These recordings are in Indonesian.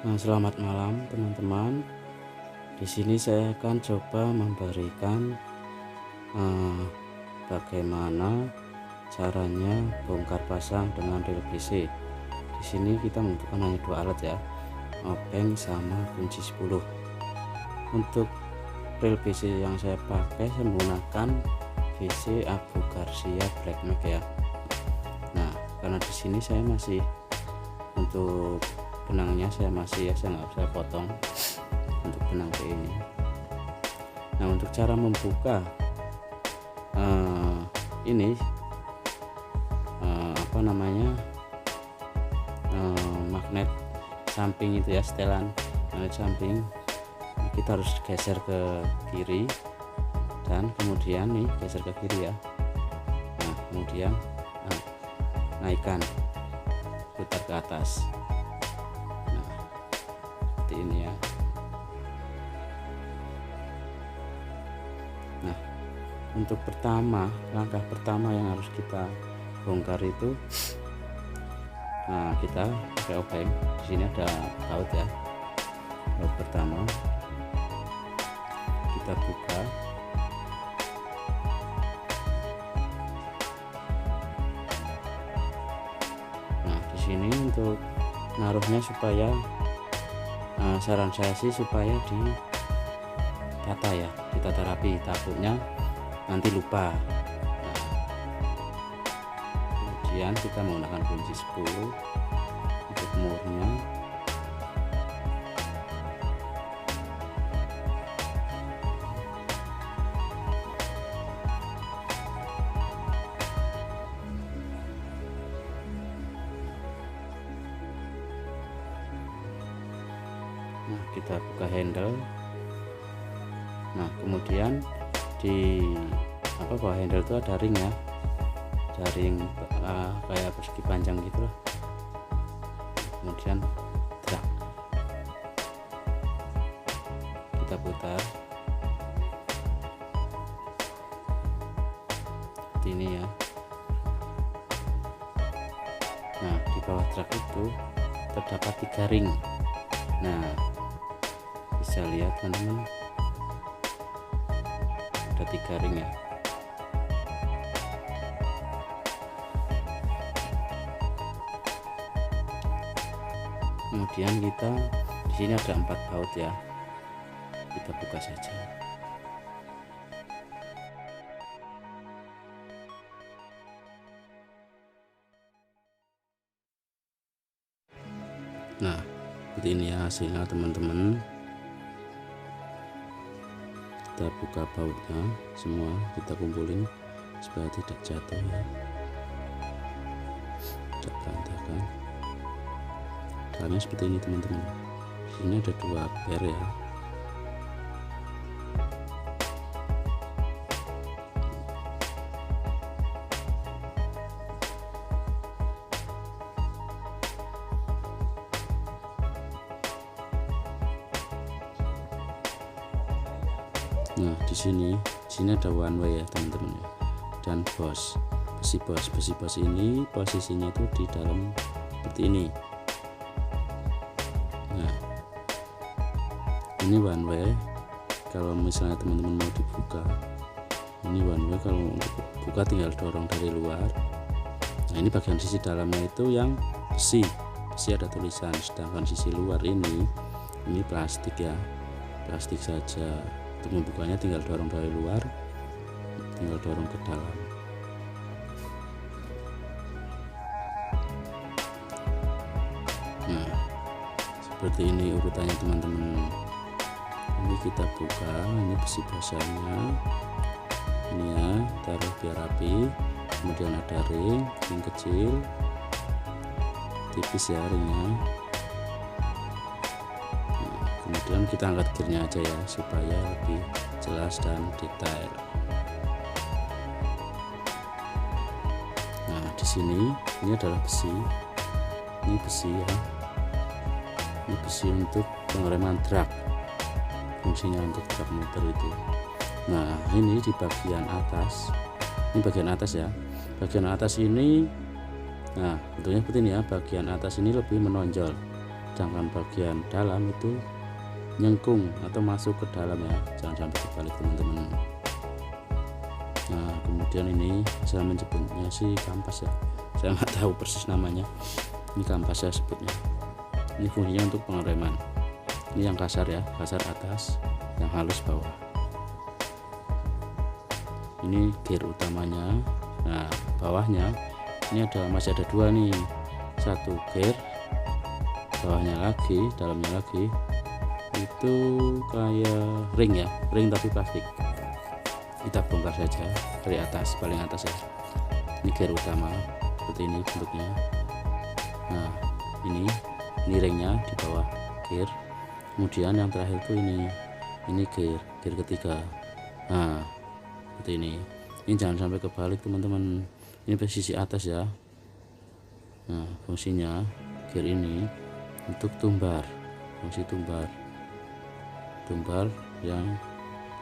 Selamat malam teman-teman. Di sini saya akan coba memberikan bagaimana caranya bongkar pasang dengan ril PC. Di sini kita membutuhkan hanya dua alat ya, obeng sama kunci 10. Untuk ril PC yang saya pakai, saya menggunakan PC Abu Garcia Black Mac ya. Nah, karena di sini saya masih untuk benangnya saya nggak bisa potong untuk benang P ini. Nah, untuk cara membuka ini magnet samping itu ya, setelan magnet samping, kita harus geser ke kiri dan kemudian nih geser ke kiri ya. Nah, kemudian naikkan, putar ke atas. Nah, seperti ini ya. Nah, untuk langkah pertama yang harus kita bongkar itu, kita pakai obeng. Di sini ada baut ya. Baut pertama kita buka. Nah, di sini untuk naruhnya supaya saran saya sih supaya ditata rapi, takutnya nanti lupa. Nah, kemudian kita menggunakan kunci 10 untuk murnya. Nah, kita buka handle. Nah, kemudian di bawah handle itu ada ring ya, kayak persegi panjang gitu lah. Kemudian drag, kita putar seperti ini ya. Nah, di bawah drag itu terdapat 3 ring. Nah, bisa lihat teman-teman, ada 3 ring ya. Kemudian kita di sini ada 4 baut ya, kita buka saja. Nah, seperti ini ya hasilnya teman-teman. Kita buka bautnya semua, kita kumpulin supaya tidak jatuh ya, tidak berantakan. Caranya seperti ini teman-teman. Ini ada 2 pair ya. Nah, di sini ada one way ya teman-teman ya, dan besi bos ini posisinya itu di dalam seperti ini. Nah, ini one way. Kalau misalnya teman-teman mau dibuka, ini one way. Kalau untuk buka tinggal dorong dari luar. Nah, ini bagian sisi dalamnya itu yang besi ada tulisan, sedangkan sisi luar ini plastik ya, plastik saja. Untuk membukanya tinggal dorong dari luar, tinggal dorong ke dalam. Nah, seperti ini urutannya teman-teman. Ini kita buka, ini besi bosanya ini ya, taruh biar rapi. Kemudian ada ring kecil, tipis ya ringnya. Kemudian kita angkat gearnya aja ya supaya lebih jelas dan detail. Nah, di sini ini adalah besi. Ini besi ya. Ini besi untuk pengereman drag. Fungsinya untuk drag motor itu. Nah, ini di bagian atas. Ini bagian atas ya. Bagian atas ini, nah bentuknya seperti ini ya. Bagian atas ini lebih menonjol. sedangkan bagian dalam itu nyengkung atau masuk ke dalam ya, jangan sampai kebalik teman-teman. Nah kemudian ini saya menyebutnya sih kampas ya, saya nggak tahu persis namanya, ini kampas saya sebutnya. Ini fungsinya untuk pengereman. Ini yang kasar ya, kasar atas, yang halus bawah. Ini gear utamanya. Nah bawahnya ini masih ada dua nih, satu gear, bawahnya lagi, dalamnya lagi itu kayak ring ya, ring tapi plastik. Kita bongkar saja dari atas, paling atas ya. Ini gear utama seperti ini bentuknya. Nah ini ringnya di bawah gear. Kemudian yang terakhir tuh ini gear ketiga. Nah seperti ini jangan sampai kebalik teman-teman. Ini posisi atas ya. Nah fungsinya gear ini untuk tumbar, fungsi tumbar yang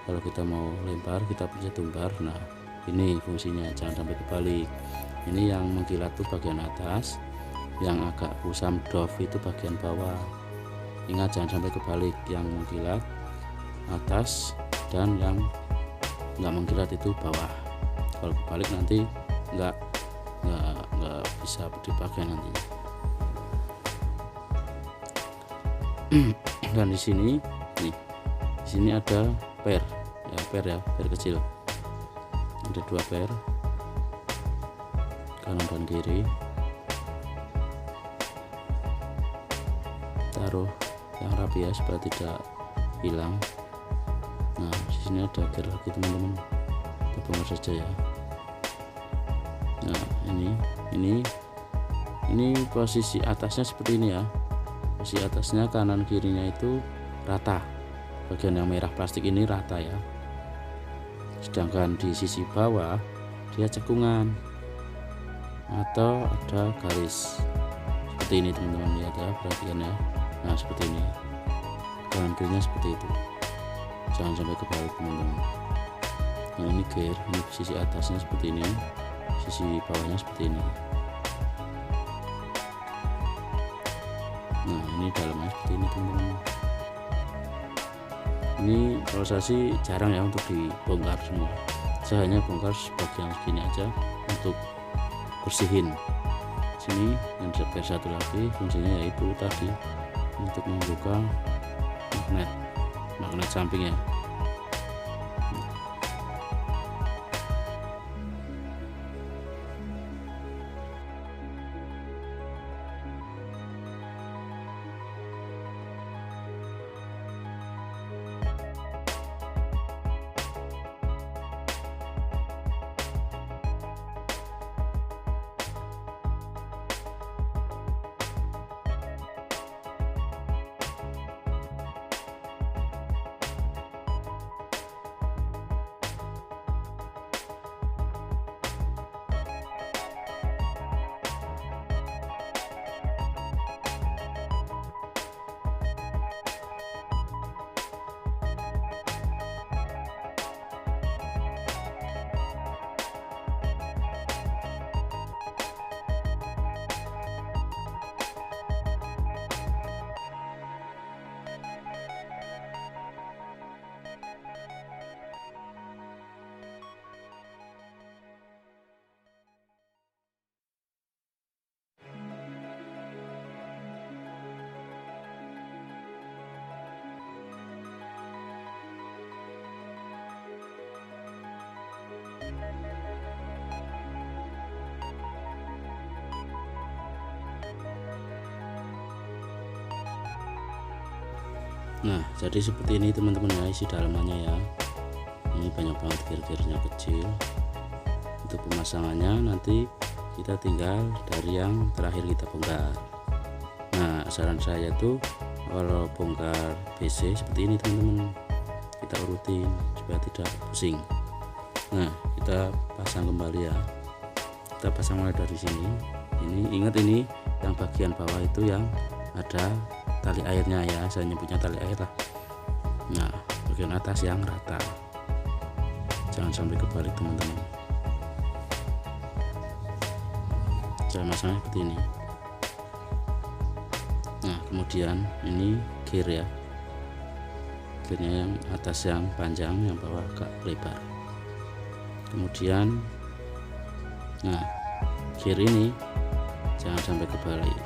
kalau kita mau lempar kita pencet tumbar. Nah ini fungsinya, jangan sampai kebalik. Ini yang mengkilat tuh bagian atas, yang agak kusam doff itu bagian bawah. Ingat jangan sampai kebalik, yang mengkilat atas dan yang nggak mengkilat itu bawah. Kalau kebalik nanti nggak bisa dipakai nantinya. Dan di sini ada per kecil, ada dua per kanan dan kiri. Taruh yang rapi ya supaya tidak hilang. Nah di sini ada gear lagi teman-teman, kita bongkar saja ya. Nah ini posisi atasnya seperti ini ya, posisi atasnya kanan kirinya itu rata, bagian yang merah plastik ini rata ya, sedangkan di sisi bawah dia cekungan atau ada garis seperti ini teman-teman, lihat ya, perhatikan ya. Nah seperti ini, kanan kirinya seperti itu, jangan sampai kebalik teman-teman. Nah ini gear, ini sisi atasnya seperti ini, sisi bawahnya seperti ini. Nah ini dalamnya seperti ini teman-teman. Ini kalau saya sih jarang ya untuk dibongkar semua, saya hanya bongkar sebagian segini aja untuk bersihin. Sini yang satu lagi fungsinya yaitu tadi untuk membuka magnet samping ya. Nah jadi seperti ini teman-teman ya isi dalamannya ya. Ini banyak banget gear-gearnya kecil. Untuk pemasangannya nanti kita tinggal dari yang terakhir kita bongkar. Nah saran saya tuh kalau bongkar BC seperti ini teman-teman, kita urutin supaya tidak pusing. Nah kita pasang kembali ya, kita pasang mulai dari sini. Ini ingat, ini yang bagian bawah itu yang ada tali airnya ya, saya nyebutnya tali air lah. Nah bagian atas yang rata, jangan sampai kebalik teman-teman. Saya masangnya seperti ini. Nah kemudian ini gear ya, gearnya yang atas yang panjang, yang bawah agak lebar. Kemudian nah gear ini jangan sampai kebalik.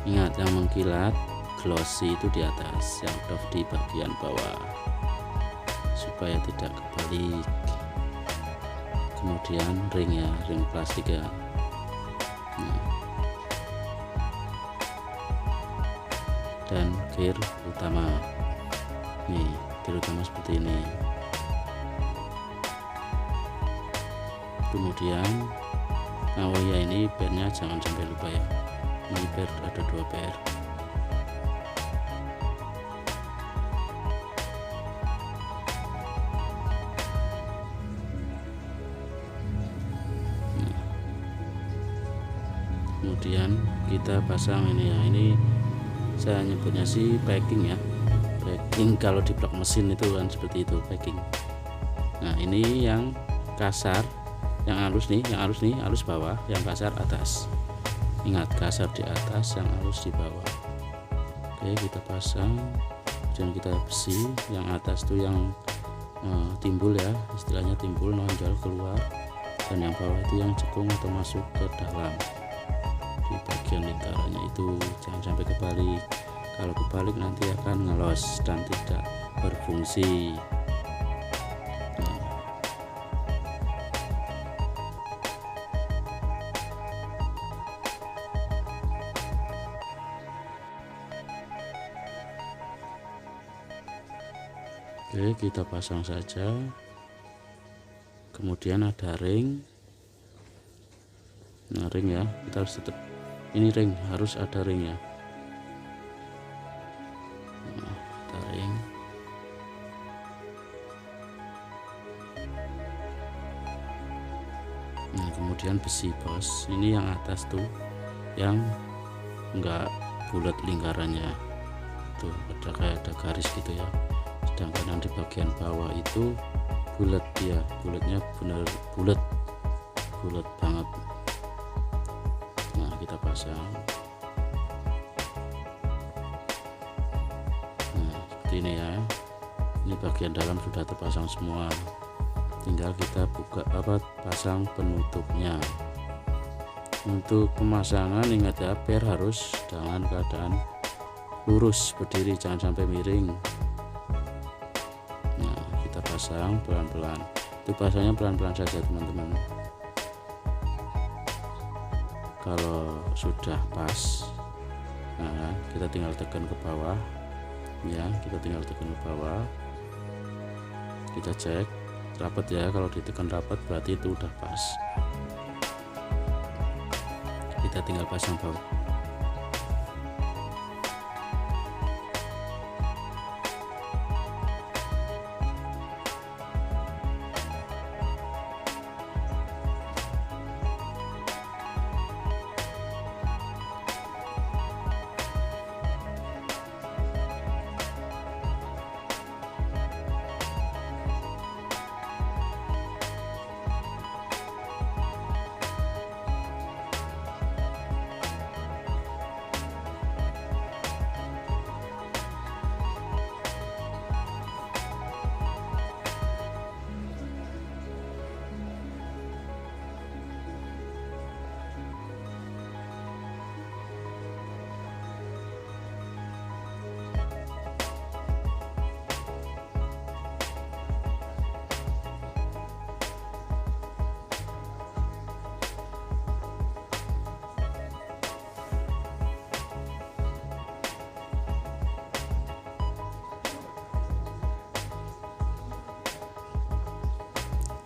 Ingat, yang mengkilat glossy itu di atas, yang doff di bagian bawah, supaya tidak kebalik. Kemudian ring ya, ring plastik ya. Nah, dan gear utama nih, gear utama seperti ini. Kemudian oh ya, ini pernya jangan sampai lupa ya, ini per ada 2 per. Kemudian kita pasang ini ya, ini saya nyebutnya sih packing ya, packing. Kalau di blok mesin itu kan seperti itu, packing. Nah ini yang kasar, yang halus nih, yang halus nih, halus bawah, yang kasar atas. Ingat, kasar di atas, yang halus di bawah. Oke, kita pasang, dan kita besi yang atas tuh yang timbul ya, istilahnya timbul, nonjol keluar, dan yang bawah itu yang cekung atau masuk ke dalam di bagian lingkarannya itu. Jangan sampai kebalik, kalau kebalik nanti akan ngelos dan tidak berfungsi. Oke, kita pasang saja. Kemudian ada ring. Nah ring ya, kita harus tetap, ini ring harus ada ring ya. Nah, ada ring. Nah kemudian besi bos, ini yang atas tuh yang enggak bulat lingkarannya tuh, ada garis gitu ya, sedangkan yang di bagian bawah itu bulat ya, bulatnya bener bulat banget. Nah kita pasang, nah seperti ini ya, ini bagian dalam sudah terpasang semua, tinggal kita buka pasang penutupnya. Untuk pemasangan ingat ya, per harus dengan keadaan lurus berdiri, jangan sampai miring. Nah kita pasang pelan-pelan, itu pasangnya pelan-pelan saja teman-teman. Kalau sudah pas, nah kita tinggal tekan ke bawah ya, kita tinggal tekan ke bawah, kita cek rapat ya. Kalau ditekan rapat berarti itu udah pas, kita tinggal pasang baut.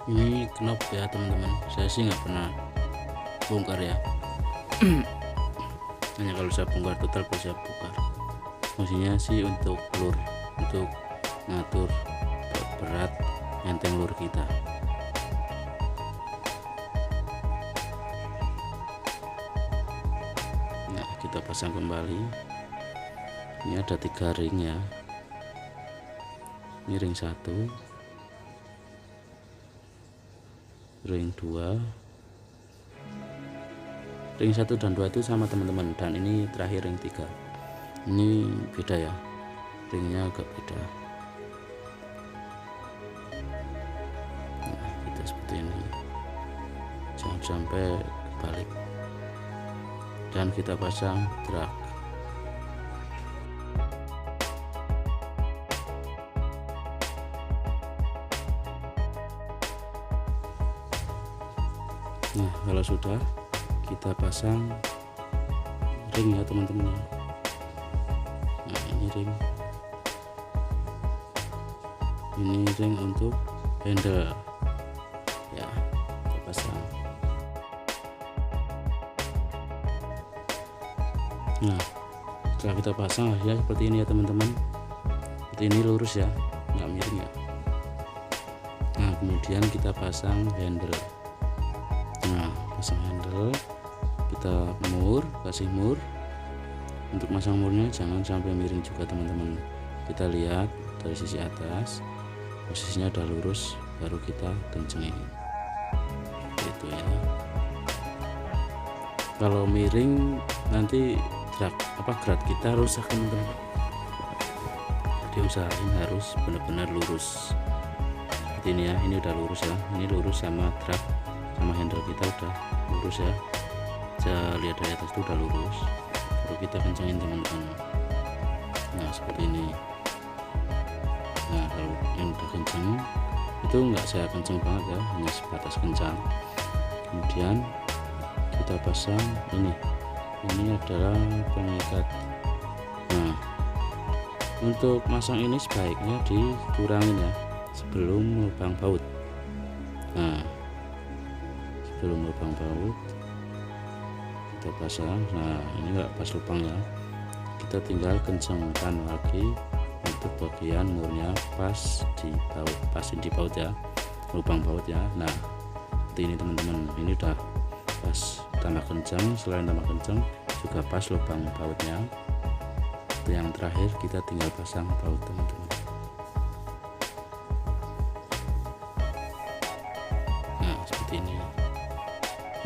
Ini knop ya teman-teman, saya sih nggak pernah bongkar ya. Hanya kalau saya bongkar total bisa bongkar. Fungsinya sih untuk lur, untuk ngatur berat enteng lur kita. Nah kita pasang kembali. Ini ada 3 ring ya, ini ring 1, ring 2, ring 1 dan 2 itu sama teman-teman, dan ini terakhir ring 3. Ini beda ya, ringnya agak beda. Nah, kita seperti ini, jangan sampai balik, dan kita pasang drag. Nah, kalau sudah, kita pasang ring ya teman-teman. Nah, ini ring untuk handle ya, kita pasang. Nah, setelah kita pasang hasilnya seperti ini ya teman-teman. Seperti ini, lurus ya, nggak miring ya. Nah, kemudian kita pasang handle. Nah, pasang handle, kita kasih mur. Untuk masang murnya jangan sampai miring juga teman-teman. Kita lihat dari sisi atas, posisinya udah lurus, baru kita kencengin gitu ya. Kalau miring nanti gerak kita rusak teman-teman. Jadi usahain harus benar-benar lurus seperti ini ya. Ini udah lurus ya, ini lurus sama drag sama handle kita udah lurus ya. Saya lihat dari atas itu udah lurus, baru kita kencengin teman-teman. Nah, seperti ini. Nah, kalau yang udah kenceng itu enggak saya kenceng banget ya, hanya sebatas kencang. Kemudian kita pasang ini adalah pengikat. Nah, untuk masang ini sebaiknya dikurangin ya sebelum lubang baut. Nah, sebelum lubang baut kita pasang. Nah, ini enggak pas lubang ya, kita tinggal kencangkan lagi untuk bagian murnya pas di baut ya, lubang baut ya. Nah, seperti ini teman-teman, ini udah pas, tambah kencang. Selain tambah kencang juga pas lubang bautnya. Yang terakhir kita tinggal pasang baut teman-teman. Nah, seperti ini.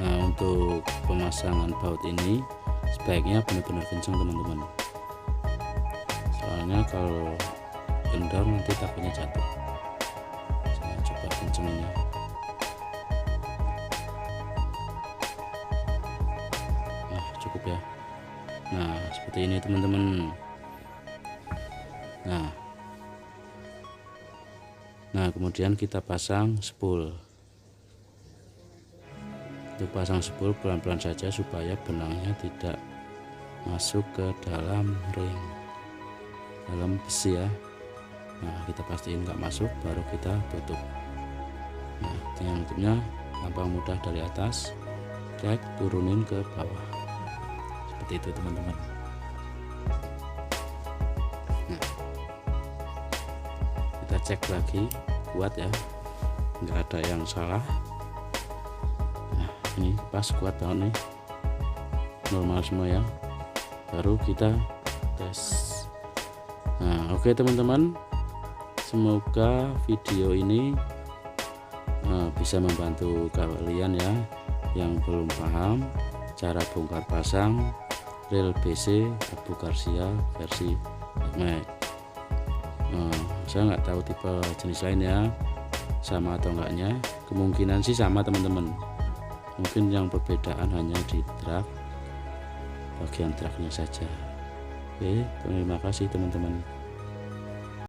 Nah, untuk pemasangan baut ini sebaiknya benar-benar kencang teman-teman, soalnya kalau kendor nanti takutnya jatuh. Saya coba kencenginnya. Nah, cukup ya. Nah, seperti ini teman-teman. Nah, kemudian kita pasang spool. Untuk pasang spool pelan-pelan saja supaya benangnya tidak masuk ke dalam ring, dalam besi ya. Nah, kita pastiin nggak masuk, baru kita tutup. Nah, dengan tutupnya gampang mudah, dari atas drag turunin ke bawah seperti itu teman-teman. Nah, kita cek lagi kuat ya, nggak ada yang salah. Nah, ini pas, kuat banget nih, normal semua ya. Baru kita tes. Nah, oke teman-teman, semoga video ini bisa membantu kalian ya yang belum paham cara bongkar pasang rel BC Abu Garcia versi Mac. Saya nggak tahu tipe jenis lain ya, sama atau enggaknya. Kemungkinan sih sama teman-teman, mungkin yang perbedaan hanya di drag, bagian dragnya saja. Oke, terima kasih teman-teman.